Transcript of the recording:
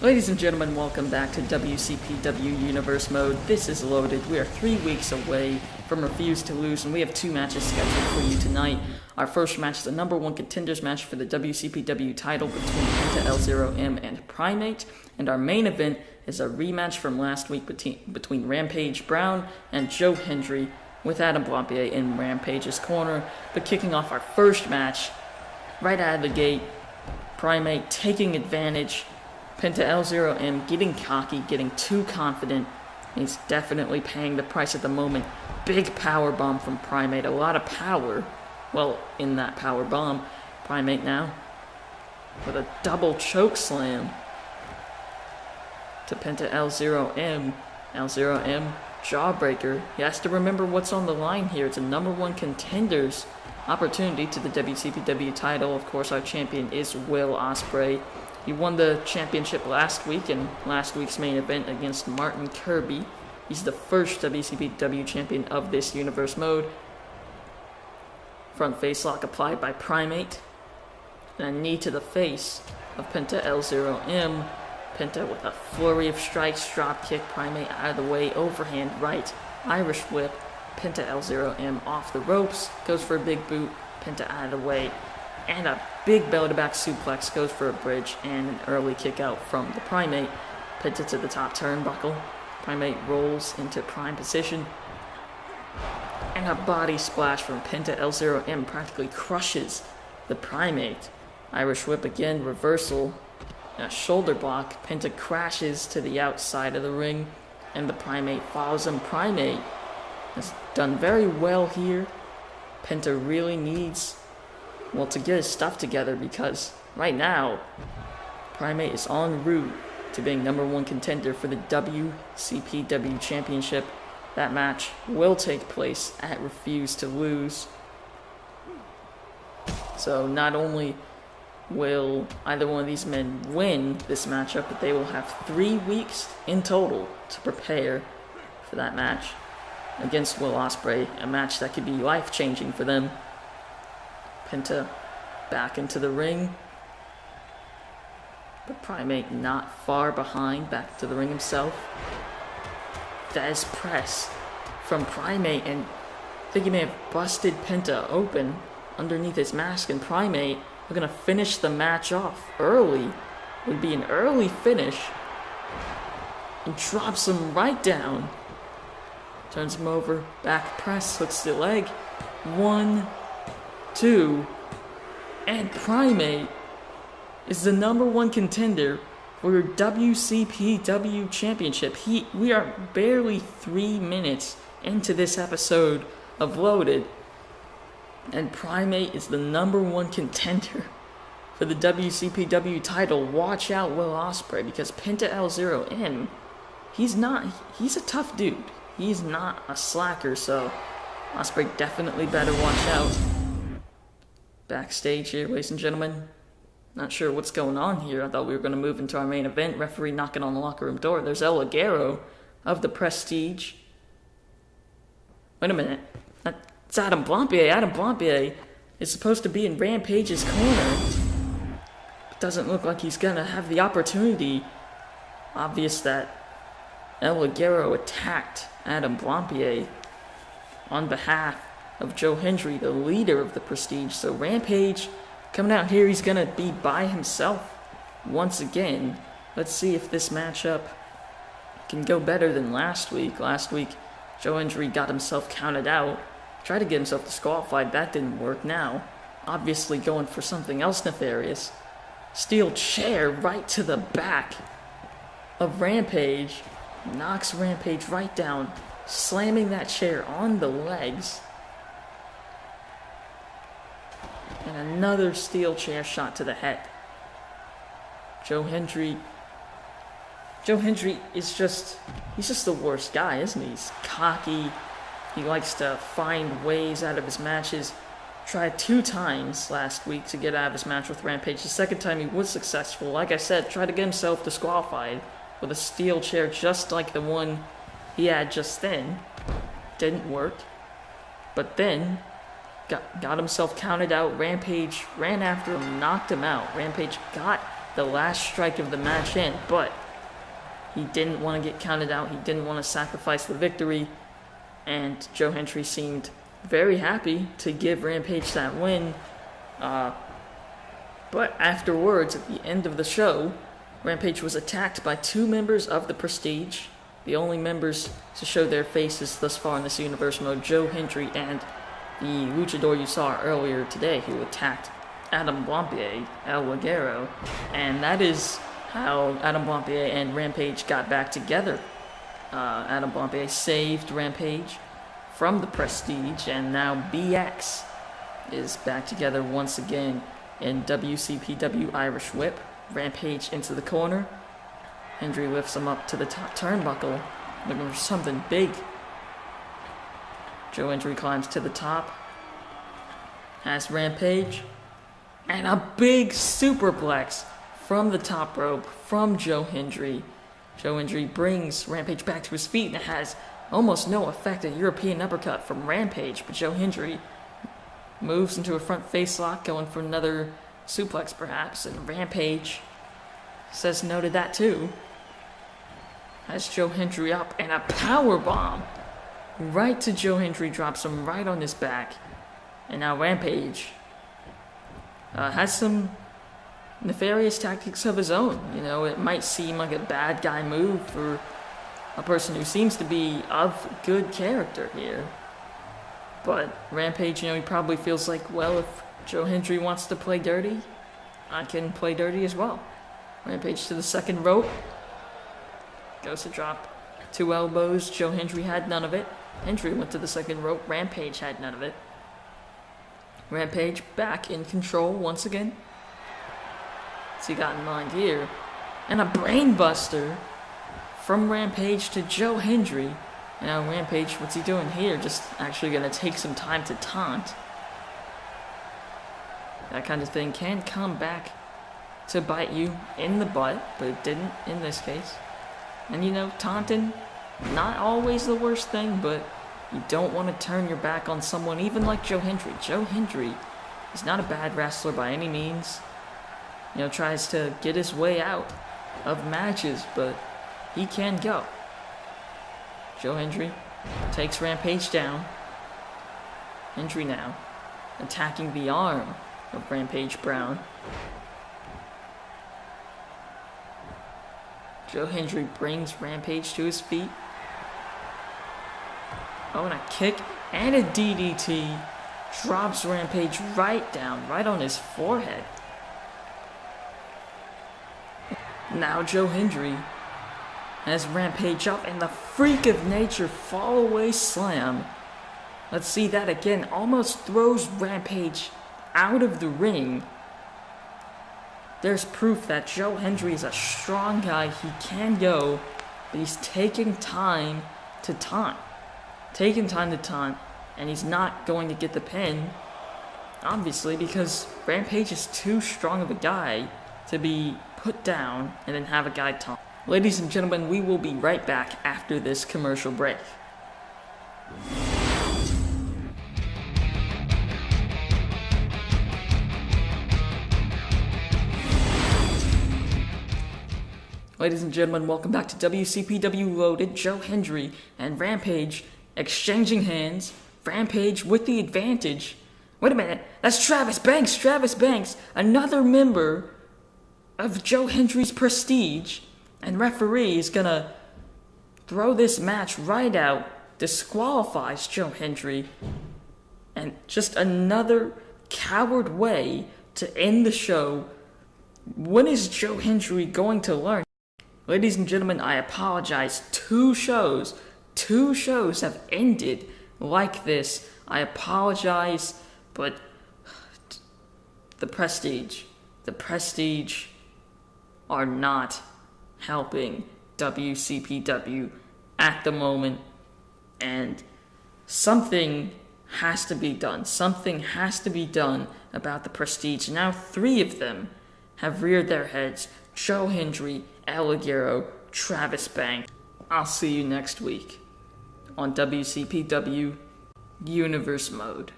Ladies and gentlemen, welcome back to WCPW Universe Mode. This is Loaded. We are 3 weeks away from Refuse to Lose, and we have 2 matches scheduled for you tonight. Our first match is the number 1 contenders match for the WCPW title between Penta L0M and Primate, and our main event is a rematch from last week between Rampage Brown and Joe Hendry, with Adam Blampier in Rampage's corner. But kicking off our first match, right out of the gate, Primate taking advantage. Penta L0M getting cocky, getting too confident. He's definitely paying the price at the moment. Big power bomb from Primate, a lot of power. Well, in that power bomb, Primate now with a double choke slam to Penta L0M. L0M jawbreaker. He has to remember what's on the line here. It's a number 1 contenders opportunity to the WCPW title. Of course, our champion is Will Ospreay. He won the championship last week in last week's main event against Martin Kirby. He's the first WCPW champion of this universe mode. Front face lock applied by Primate. And a knee to the face of Penta L0M. Penta with a flurry of strikes, drop kick, Primate out of the way, overhand right, Irish whip. Penta L0M off the ropes, goes for a big boot, Penta out of the way. And a big belly-to-back suplex, goes for a bridge, and an early kick out from the Primate. Penta to the top turnbuckle. Primate rolls into prime position. And a body splash from Penta L0M practically crushes the Primate. Irish whip again, reversal, and a shoulder block. Penta crashes to the outside of the ring, and the Primate follows him. Primate has done very well here. Penta really needs to get his stuff together, because right now, Primate is en route to being number 1 contender for the WCPW Championship. That match will take place at Refuse to Lose. So not only will either one of these men win this matchup, but they will have 3 weeks in total to prepare for that match against Will Ospreay, a match that could be life-changing for them. Penta back into the ring, but Primate not far behind, back to the ring himself. Des press from Primate, and I think he may have busted Penta open underneath his mask, and Primate are going to finish the match off early. Would be an early finish, and drops him right down. Turns him over, back press, hooks the leg. 1, 2, and Primate is the number 1 contender for your WCPW Championship. We are barely 3 minutes into this episode of Loaded, and Primate is the number 1 contender for the WCPW title. Watch out, Will Ospreay, because Penta L0M, he's a tough dude. He's not a slacker, so Ospreay definitely better watch out. Backstage here, ladies and gentlemen. Not sure what's going on here. I thought we were going to move into our main event. Referee knocking on the locker room door. There's El Ligero of the Prestige. Wait a minute. It's Adam Blampier. Adam Blampier is supposed to be in Rampage's corner. It doesn't look like he's going to have the opportunity. Obvious that El Ligero attacked Adam Blampier on behalf of Joe Hendry, the leader of the Prestige. So Rampage coming out here, he's gonna be by himself once again. Let's see if this matchup can go better than last week. Last week, Joe Hendry got himself counted out, tried to get himself disqualified. That didn't work. Now, obviously going for something else nefarious. Steel chair right to the back of Rampage. Knocks Rampage right down, slamming that chair on the legs. And another steel chair shot to the head. Joe Hendry is he's just the worst guy, isn't he? He's cocky. He likes to find ways out of his matches. Tried 2 times last week to get out of his match with Rampage. The second time he was successful. Like I said, tried to get himself disqualified with a steel chair just like the one he had just then. Didn't work. But then got himself counted out. Rampage ran after him, knocked him out. Rampage got the last strike of the match in, but he didn't want to get counted out. He didn't want to sacrifice the victory, and Joe Hendry seemed very happy to give Rampage that win. But afterwards, at the end of the show, Rampage was attacked by 2 members of the Prestige, the only members to show their faces thus far in this universe mode, Joe Hendry and the luchador you saw earlier today who attacked Adam Blampier, El Ligero, and that is how Adam Blampier and Rampage got back together. Adam Blampier saved Rampage from the Prestige, and now BX is back together once again in WCPW Irish Whip. Rampage into the corner. Hendry lifts him up to the top turnbuckle, looking for something big. Joe Hendry climbs to the top, has Rampage, and a big superplex from the top rope from Joe Hendry. Joe Hendry brings Rampage back to his feet and has almost no effect, a European uppercut from Rampage, but Joe Hendry moves into a front face lock, going for another suplex perhaps, and Rampage says no to that too. Has Joe Hendry up, and a power bomb right to Joe Hendry, drops him right on his back. And now Rampage has some nefarious tactics of his own. You know, it might seem like a bad guy move for a person who seems to be of good character here. But Rampage, he probably feels like, well, if Joe Hendry wants to play dirty, I can play dirty as well. Rampage to the second rope. Goes to drop 2 elbows. Joe Hendry had none of it. Hendry went to the second rope. Rampage had none of it. Rampage back in control once again. What's he got in mind here? And a brainbuster from Rampage to Joe Hendry. Now Rampage, what's he doing here? Just actually going to take some time to taunt. That kind of thing can come back to bite you in the butt, but it didn't in this case. And taunting, not always the worst thing, but you don't want to turn your back on someone even like Joe Hendry. Joe Hendry is not a bad wrestler by any means. Tries to get his way out of matches, but he can go. Joe Hendry takes Rampage down. Hendry now attacking the arm of Rampage Brown. Joe Hendry brings Rampage to his feet. Oh, and a kick and a DDT drops Rampage right down, right on his forehead. Now Joe Hendry has Rampage up, and the freak of nature fall away slam. Let's see that again. Almost throws Rampage out of the ring. There's proof that Joe Hendry is a strong guy. He can go, but he's taking time to taunt. And he's not going to get the pin, obviously, because Rampage is too strong of a guy to be put down and then have a guy taunt. Ladies and gentlemen, we will be right back after this commercial break. Ladies and gentlemen, welcome back to WCPW Loaded. Joe Hendry and Rampage exchanging hands. Rampage with the advantage. Wait a minute, that's Travis Banks. Travis Banks, another member of Joe Hendry's Prestige. And referee is gonna throw this match right out, disqualifies Joe Hendry. And just another coward way to end the show. When is Joe Hendry going to learn? Ladies and gentlemen, I apologize. Two shows have ended like this. I apologize, but the Prestige are not helping WCPW at the moment, and something has to be done. Something has to be done about the Prestige. Now 3 of them have reared their heads. Joe Hendry, El Ligero, Travis Banks. I'll see you next week on WCPW Universe Mode.